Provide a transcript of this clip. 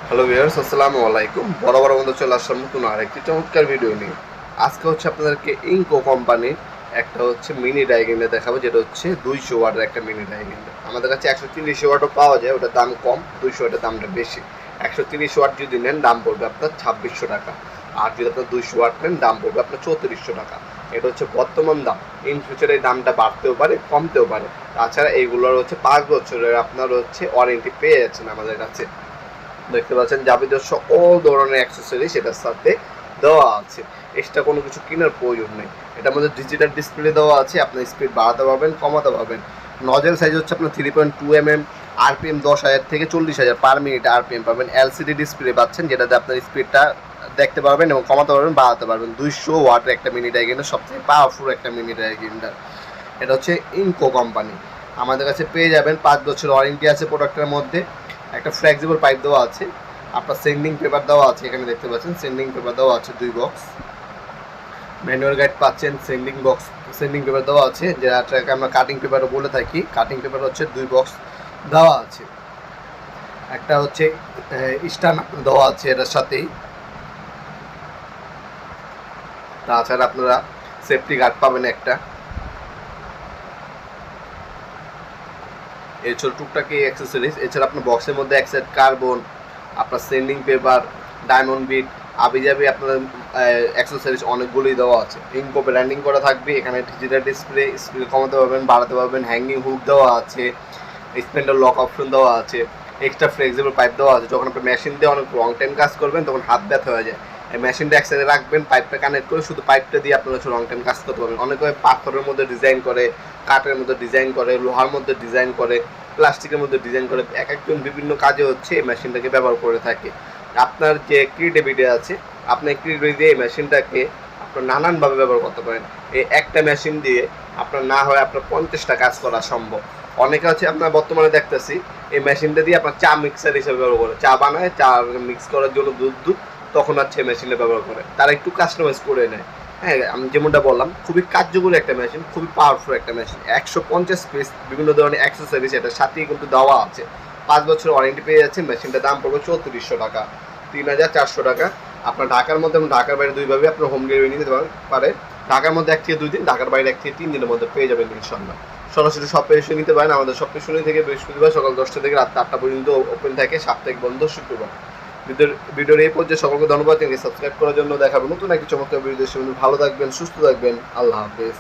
Hello viewers, আসসালামু আলাইকুম। বড় বন্ধু চলে আসলাম নতুন আরেকটি চমৎকার ভিডিও নিয়ে। আজকে হচ্ছে আপনাদেরকে ইনকো কোম্পানির একটা হচ্ছে মিনি ডাই গ্রাইন্ডার দেখাবো, যেটা হচ্ছে 200 ওয়াটের একটা মিনি ডাই গ্রাইন্ডার। আমাদের কাছে 130 ওয়াটও পাওয়া যায়, ওটার দাম কম, 200 ওয়াটের দামটা বেশি। 130 ওয়াট যদি নেন দাম পড়বে আপনার 2600 টাকা, আর যদি আপনার 200 ওয়াট নেন দাম পড়বে আপনার 3400 টাকা। এটা হচ্ছে বর্তমান দাম। ইন ফিউচারে এই দামটা বাড়তেও পারে, কমতেও পারে। তাছাড়া এইগুলোর হচ্ছে 5 বছরের আপনার হচ্ছে ওয়ারেন্টি পেয়ে যাচ্ছেন আমাদের কাছে। দেখতে পাচ্ছেন যাবতীয় সকল ধরনের অ্যাক্সেসরি সেটার সাথে দেওয়া আছে। এক্সট্রা কোনো কিছু কেনার প্রয়োজন নেই। এটার মধ্যে ডিজিটাল ডিসপ্লে দেওয়া আছে, আপনি স্পিড বাড়াতে পারবেন, কমাতে পারবেন। নজেল সাইজ হচ্ছে আপনার 3.2 mm, আরপিএম 10,000 থেকে 40,000 পার মিনিট আরপিএম পাবেন। এলসিডি ডিসপ্লে পাচ্ছেন, যেটাতে আপনার স্পিডটা দেখতে পারবেন এবং কমাতে পারবেন, বাড়াতে পারবেন। 200 ওয়াটের একটা মিনি ডাই গ্রাইন্ডার, সবথেকে পাওয়ারফুল একটা মিনি ডাই গ্রাইন্ডার। এটা হচ্ছে ইনকো কোম্পানি। আমাদের কাছে পেয়ে যাবেন 5 বছর ওয়ারেন্টি আছে প্রোডাক্টের মধ্যে। একটা ফ্লেক্সিবল পাইপ দেওয়া আছে, আপনার সেন্ডিং পেপার দেওয়া আছে, এখানে দেখতে পাচ্ছেন সেন্ডিং পেপার দেওয়া আছে 2 বক্স। ম্যানুয়াল গাইড পাচ্ছেন, সেন্ডিং পেপার দেওয়া আছে, যেটাকে আমরা কাটিং পেপারও বলে থাকি। কাটিং পেপার হচ্ছে 2 বক্স দেওয়া আছে। একটা হচ্ছে স্ট্যান্ড দেওয়া আছে এটার সাথেই। তাছাড়া আপনারা সেফটি গার্ড পাবেন একটা। এছাড়া টুকটাকি অ্যাক্সেসরিজ, এছাড়া আপনার বক্সের মধ্যে এক সেট কার্বন, আপনার সেন্ডিং পেপার, ডায়মন্ড বিট, আবিজাবি আপনার অ্যাক্সেসরিজ অনেকগুলোই দেওয়া আছে। ইনকো ব্র্যান্ডিং করা থাকবে। এখানে ডিজিটাল ডিসপ্লে, স্পিড কমাতে পারবেন, বাড়াতে পারবেন, হ্যাঙ্গিং হুক দেওয়া আছে, স্পেন্ডার লক অপশন দেওয়া আছে, এক্সট্রা ফ্লেক্সিবল পাইপ দেওয়া আছে। যখন আপনি মেশিন দিয়ে অনেক লং টাইম কাজ করবেন তখন হাত ব্যথা হয়ে যায়, এই মেশিনটা এক সাইডে রাখবেন, পাইপটা কানেক্ট করে শুধু পাইপটা দিয়ে আপনারা হচ্ছে লং টাইম কাজ করতে পারবেন। অনেকে পাথরের মধ্যে ডিজাইন করে, কাঠের মধ্যে ডিজাইন করে, লোহার মধ্যে ডিজাইন করে, প্লাস্টিকের মধ্যে ডিজাইন করে, এক একজন বিভিন্ন কাজে হচ্ছে এই মেশিনটাকে ব্যবহার করে থাকে। আপনার যে ক্রিয়েটিভিটি আছে, আপনি ক্রিয়েটিভিটি দিয়ে এই মেশিনটাকে আপনার নানানভাবে ব্যবহার করতে পারেন। এই একটা মেশিন দিয়ে আপনার না হয় আপনার 50টা কাজ করা সম্ভব। অনেকে আছে আপনার বর্তমানে দেখতেছি এই মেশিনটা দিয়ে আপনার চা মিক্সার হিসেবে ব্যবহার করে, চা বানায়, চা মিক্স করার জন্য দুধ তখন হচ্ছে মেশিনটা ব্যবহার করে, তারা একটু কাস্টমাইজ করে নেয়। হ্যাঁ, আমি যেমনটা বললাম, খুবই কার্যকরী একটা মেশিন, খুবই পাওয়ারফুল একটা মেশিন। 150 পিস বিভিন্ন ধরনের অ্যাক্সেসরিজ এটার সাথেই কিন্তু দেওয়া আছে। 5 বছর ওয়ারেন্টি পেয়ে যাচ্ছে। মেশিনটার দাম পড়বে 3400 টাকা, 3400 টাকা। আপনার ঢাকার মধ্যে এবং ঢাকার বাইরে দুইভাবে আপনার হোম ডেলিভারি নিতে পারে। ঢাকার মধ্যে 1 থেকে 2 দিন, ঢাকার বাইরে 1 থেকে 3 দিনের মধ্যে পেয়ে যাবেন ইনশাল্লাহ। সরাসরি শপে এসে নিতে পারেন। আমাদের শপটি শনি থেকে বৃহস্পতিবার সকাল 10টা থেকে রাত 8টা পর্যন্ত ওপেন থাকে, সাপ্তাহিক বন্ধ শুক্রবার। ভিডিওর এই পর্যায়ে সকলকে ধন্যবাদ। সাবস্ক্রাইব করার জন্য। দেখাবো নতুন একটি চমৎকার ভিডিও। ভালো থাকবেন, সুস্থ থাকবেন। আল্লাহ হাফেজ।